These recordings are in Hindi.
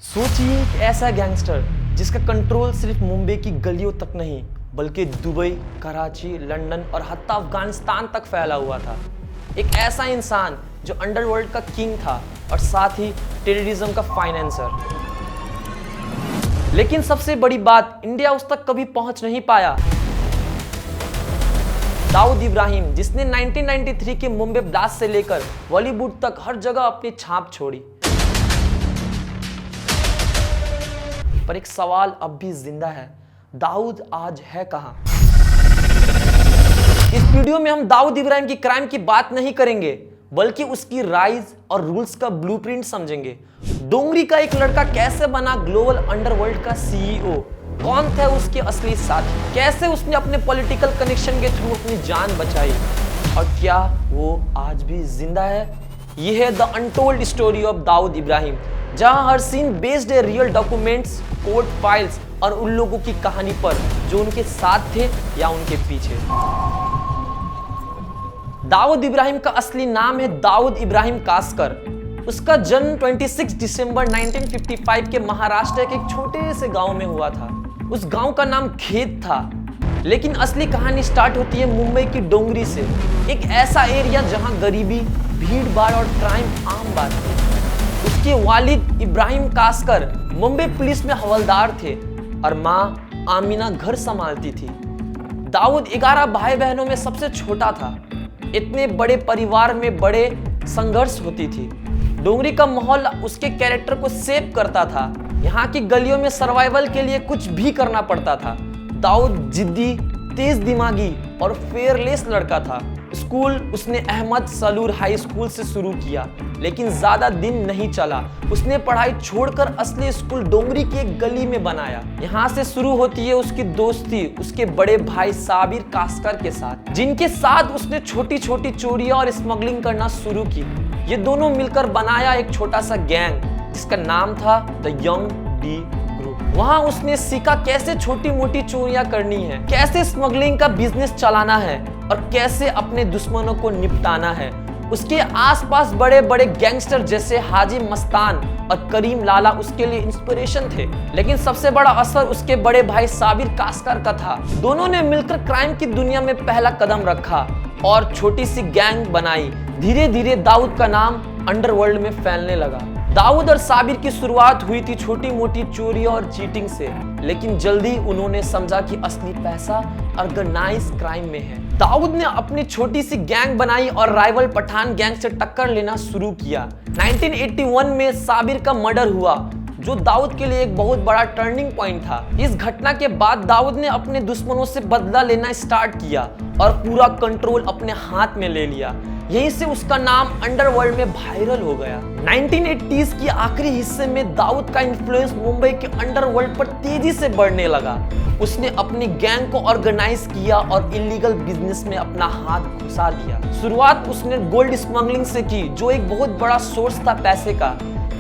सोचिए एक ऐसा गैंगस्टर जिसका कंट्रोल सिर्फ मुंबई की गलियों तक नहीं बल्कि दुबई, कराची, लंदन और हत्ता अफगानिस्तान तक फैला हुआ था। एक ऐसा इंसान जो अंडरवर्ल्ड का किंग था और साथ ही टेररिज्म का फाइनेंसर। लेकिन सबसे बड़ी बात, इंडिया उस तक कभी पहुंच नहीं पाया। दाऊद इब्राहिम, जिसने 1993 के मुंबई ब्लास्ट से लेकर बॉलीवुड तक हर जगह अपनी छाप छोड़ी। पर एक सवाल अब भी जिंदा है, दाऊद आज है कहां? इस वीडियो में हम दाऊद इब्राहिम की क्राइम की बात नहीं करेंगे बल्कि उसकी राइज और रूल्स का ब्लूप्रिंट समझेंगे। डोंगरी का एक लड़का कैसे बना ग्लोबल अंडरवर्ल्ड का सीईओ, कौन थे उसके असली साथी, कैसे उसने अपने पॉलिटिकल कनेक्शन के थ्रू अपनी जान बचाई और क्या वो आज भी जिंदा है। यह है the untold story of Dawood Ibrahim, जहां हर सीन बेस्ड है रियल डॉक्यूमेंट्स, कोर्ट फाइल्स और उन लोगों की कहानी पर जो उनके साथ थे या उनके पीछे। दाऊद इब्राहिम का असली नाम है दाऊद इब्राहिम कासकर। उसका जन्म 26 दिसंबर 1955 के महाराष्ट्र के एक छोटे से गांव में हुआ था। उस गांव का नाम खेत था। लेकिन असली कहानी स्टार्ट होती है मुंबई की डोंगरी से, एक ऐसा एरिया जहां गरीबी, भीड़ भाड़ और क्राइम आम बात थी। उसके वालिद इब्राहिम कासकर मुंबई पुलिस में हवलदार थे और माँ आमिना घर संभालती थी। दाऊद 11 भाई बहनों में सबसे छोटा था। इतने बड़े परिवार में बड़े संघर्ष होती थी। डोंगरी का माहौल उसके कैरेक्टर को शेप करता था। यहाँ की गलियों में सर्वाइवल के लिए कुछ भी करना पड़ता था। दाऊद जिद्दी, तेज दिमागी और फेयरलेस लड़का था। स्कूल उसने अहमद सलूर हाई स्कूल से शुरू किया, लेकिन ज्यादा दिन नहीं चला। उसने पढ़ाई छोड़कर असली स्कूल डोंगरी की एक गली में बनाया। यहाँ से शुरू होती है उसकी दोस्ती उसके बड़े भाई साबिर कासकर के साथ, जिनके साथ उसने छोटी छोटी चोरियां और स्मगलिंग करना शुरू की। ये दोनों मिलकर बनाया एक छोटा सा गैंग जिसका नाम था द यंग डी ग्रुप। वहां उसने सीखा कैसे छोटी मोटी चोरियां करनी है, कैसे स्मगलिंग का बिजनेस चलाना है और कैसे अपने दुश्मनों को निपटाना है। उसके आसपास बड़े बड़े गैंगस्टर जैसे हाजी मस्तान और करीम लाला उसके लिए इंस्पिरेशन थे। लेकिन सबसे बड़ा असर उसके बड़े भाई साबिर कासकर का था। दोनों ने मिलकर क्राइम की दुनिया में पहला कदम रखा और छोटी सी गैंग बनाई। धीरे धीरे दाऊद का नाम अंडरवर्ल्ड में फैलने लगा। दाऊद और साबिर की शुरुआत हुई थी छोटी मोटी चोरियों और चीटिंग से, लेकिन जल्दी उन्होंने समझा कि असली पैसा ऑर्गेनाइज क्राइम में है। दाऊद ने अपनी छोटी सी गैंग बनाई और राइवल पठान गैंग से टक्कर लेना शुरू किया। 1981 में साबिर का मर्डर हुआ, जो दाऊद के लिए एक बहुत बड़ा टर्निंग पॉइंट था। इस घटना के बाद दाऊद ने अपने दुश्मनों से बदला लेना स्टार्ट किया और पूरा कंट्रोल अपने हाथ में ले लिया। यहीं से उसका नाम अंडरवर्ल्ड में वायरल हो गया। 1980s की आखिरी हिस्से में दाऊद का इन्फ्लुएंस मुंबई के अंडरवर्ल्ड पर तेजी से बढ़ने लगा। उसने अपनी गैंग को ऑर्गेनाइज किया और इलीगल बिजनेस में अपना हाथ घुसा दिया। शुरुआत उसने गोल्ड स्मगलिंग से की, जो एक बहुत बड़ा सोर्स था पैसे का।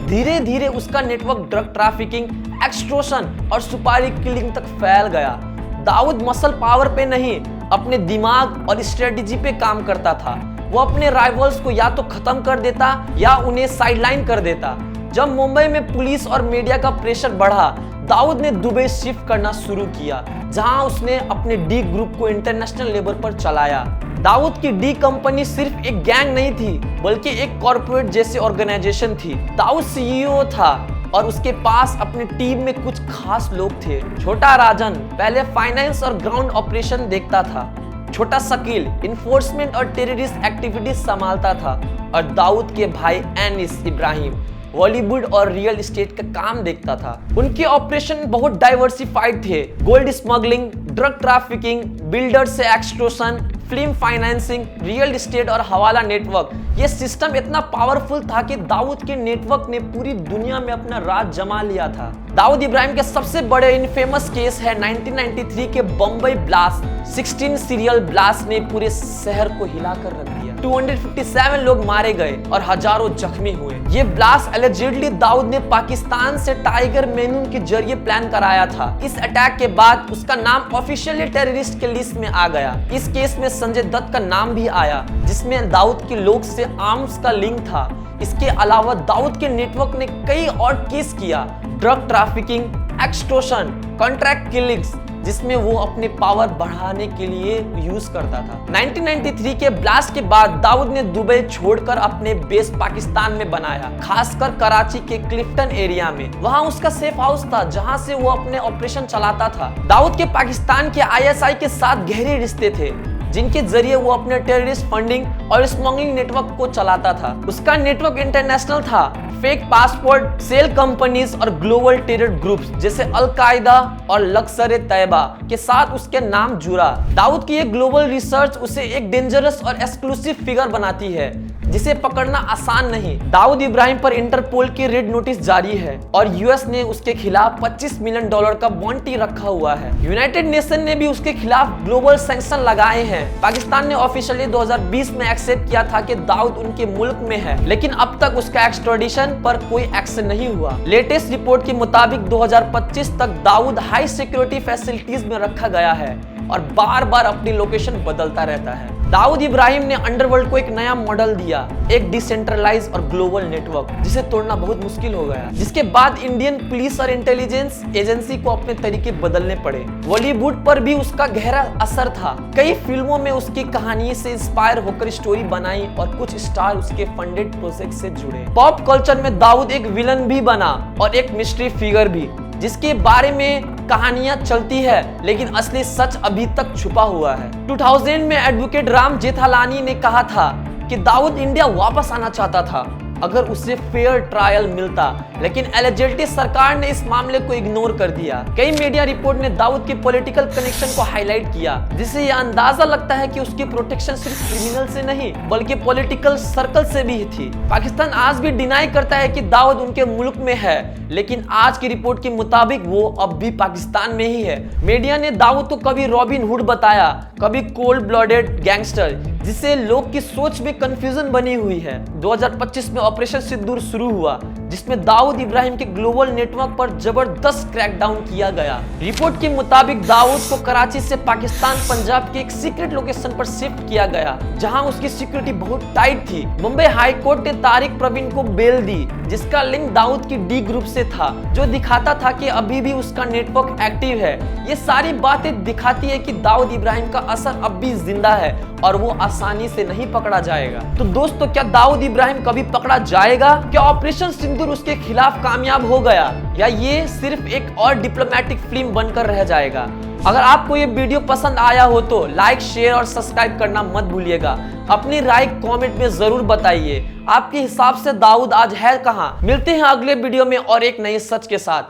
धीरे धीरे उसका नेटवर्क ड्रग ट्रैफिकिंग, एक्सटॉर्शन और सुपारी किलिंग तक फैल गया। दाऊद मसल पावर पे नहीं, अपने दिमाग और स्ट्रेटेजी पे काम करता था। वो अपने राइवल्स को या तो खत्म कर देता या उन्हें साइडलाइन कर देता। जब मुंबई में पुलिस और मीडिया का प्रेशर बढ़ा, दाऊद ने दुबई शिफ्ट करना शुरू किया, जहां उसने अपने डी ग्रुप को इंटरनेशनल लेवल पर चलाया। दाऊद की डी कंपनी सिर्फ एक गैंग नहीं थी बल्कि एक कॉर्पोरेट जैसी ऑर्गेनाइजेशन थी। दाऊद सीईओ था और उसके पास अपनी टीम में कुछ खास लोग थे। छोटा राजन पहले फाइनेंस और ग्राउंड ऑपरेशन देखता था। छोटा शकील इन्फोर्समेंट और टेररिस्ट एक्टिविटीज संभालता था और दाऊद के भाई एनिस इब्राहिम बॉलीवुड और रियल एस्टेट का काम देखता था। उनके ऑपरेशन बहुत डाइवर्सिफाइड थे। Gold smuggling, drug trafficking, builder से extortion, film financing, real estate और हवाला नेटवर्क। ये सिस्टम इतना पावरफुल था कि दाऊद के नेटवर्क ने पूरी दुनिया में अपना राज जमा लिया था। दाऊद इब्राहिम के सबसे बड़े इनफेमस केस है 1993 के बम्बई ब्लास्ट। 16 सीरियल ब्लास्ट ने पूरे शहर को हिलाकर रख दिया। 257 लोग मारे गए और हजारों जख्मी हुए। ये ब्लास्ट एलिजिडली दाऊद ने पाकिस्तान से टाइगर मेनून के जरिए प्लान कराया था। इस अटैक के बाद उसका नाम ऑफिशियली टेररिस्ट के लिस्ट में आ गया। इस केस में संजय दत्त का नाम भी आया, जिसमें दाऊद के लोग से आर्म्स का लिंक था। इसके अलावा दाऊद के नेटवर्क ने कई और केस किया। Drug trafficking, extortion, contract killings, जिसमें वो अपने पावर बढ़ाने के लिए यूज करता था। 1993 के ब्लास्ट के बाद दाऊद ने दुबई छोड़कर अपने बेस पाकिस्तान में बनाया, खासकर कराची के क्लिफ्टन एरिया में। वहां उसका सेफ हाउस था जहां से वो अपने ऑपरेशन चलाता था। दाऊद के पाकिस्तान के ISI के साथ गहरे रिश्ते थे, जिनके जरिए वो अपने टेररिस्ट फंडिंग और स्मगलिंग नेटवर्क को चलाता था। उसका नेटवर्क इंटरनेशनल था। फेक पासपोर्ट, सेल कंपनीज और ग्लोबल टेरर ग्रुप्स जैसे अल-कायदा और लश्कर-ए-तैयबा के साथ उसके नाम जुड़ा। दाऊद की ये ग्लोबल रिसर्च उसे एक डेंजरस और एक्सक्लूसिव फिगर बनाती है, जिसे पकड़ना आसान नहीं। दाऊद इब्राहिम पर इंटरपोल की रेड नोटिस जारी है और US ने उसके खिलाफ $25 मिलियन का बॉन्टी रखा हुआ है। यूनाइटेड नेशन ने भी उसके खिलाफ ग्लोबल सैंक्शन लगाए हैं। पाकिस्तान ने ऑफिशियली 2020 में एक्सेप्ट किया था कि दाऊद उनके मुल्क में है, लेकिन अब तक उसका एक्सट्राडिशन पर कोई एक्शन नहीं हुआ। लेटेस्ट रिपोर्ट के मुताबिक 2025 तक दाऊद हाई सिक्योरिटी फैसिलिटीज में रखा गया है और बार बार अपनी लोकेशन बदलता रहता है। दाऊद इब्राहिम ने अंडरवर्ल्ड को एक नया मॉडल दिया, एक डिसेंट्रलाइज और ग्लोबल नेटवर्क, जिसे तोड़ना बहुत मुश्किल हो गया, जिसके बाद इंडियन पुलिस और इंटेलिजेंस एजेंसी को अपने तरीके बदलने पड़े। बॉलीवुड पर भी उसका गहरा असर था। कई फिल्मों में उसकी कहानी से इंस्पायर होकर स्टोरी बनाई और कुछ स्टार उसके फंडेड प्रोजेक्ट से जुड़े। पॉप कल्चर में दाऊद एक विलन भी बना और एक मिस्ट्री फिगर भी, जिसके बारे में कहानियां चलती है, लेकिन असली सच अभी तक छुपा हुआ है। 2000 में एडवोकेट राम जेठालानी ने कहा था कि दाऊद इंडिया वापस आना चाहता था अगर उसे फेयर ट्रायल मिलता, लेकिन एलिजिबिलिटी सरकार ने इस मामले को इग्नोर कर दिया। कई मीडिया रिपोर्ट ने दाऊद के पॉलिटिकल कनेक्शन को हाईलाइट किया, जिससे यह अंदाजा लगता है कि उसकी प्रोटेक्शन सिर्फ क्रिमिनल से नहीं बल्कि पॉलिटिकल सर्कल से भी थी। पाकिस्तान आज भी डिनाई करता है कि दाऊद उनके मुल्क में है, लेकिन आज की रिपोर्ट के मुताबिक वो अब भी पाकिस्तान में ही है। मीडिया ने दाऊद को कभी रॉबिन हुड बताया, कभी कोल्ड ब्लडेड गैंगस्टर, जिससे लोग की सोच में कंफ्यूजन बनी हुई है। 2025 में ऑपरेशन सिंदूर शुरू हुआ, जिसमें दाऊद इब्राहिम के ग्लोबल नेटवर्क पर जबरदस्त क्रैकडाउन किया गया। रिपोर्ट के मुताबिक दाऊद को कराची से पाकिस्तान पंजाब के एक सीक्रेट लोकेशन पर शिफ्ट किया गया, जहां उसकी सिक्योरिटी बहुत टाइट थी। मुंबई हाई कोर्ट ने तारिक प्रवीण को बेल दी, जिसका लिंक दाऊद की डी ग्रुप से था, जो दिखाता था कि अभी भी उसका नेटवर्क एक्टिव है। ये सारी बातें दिखाती है कि दाऊद इब्राहिम का असर अब भी जिंदा है और वो आसानी से नहीं पकड़ा जाएगा। तो दोस्तों, क्या दाऊद इब्राहिम कभी पकड़ा जाएगा? क्या ऑपरेशन सिंदूर उसके खिलाफ कामयाब हो गया, या ये सिर्फ एक और डिप्लोमेटिक फिल्म बनकर रह जाएगा? अगर आपको ये वीडियो पसंद आया हो तो लाइक, शेयर और सब्सक्राइब करना मत भूलिएगा। अपनी राय कमेंट में जरूर बताइए। आपके हिसाब से दाऊद आज है कहां? मिलते हैं अगले वीडियो में और एक नए सच के साथ।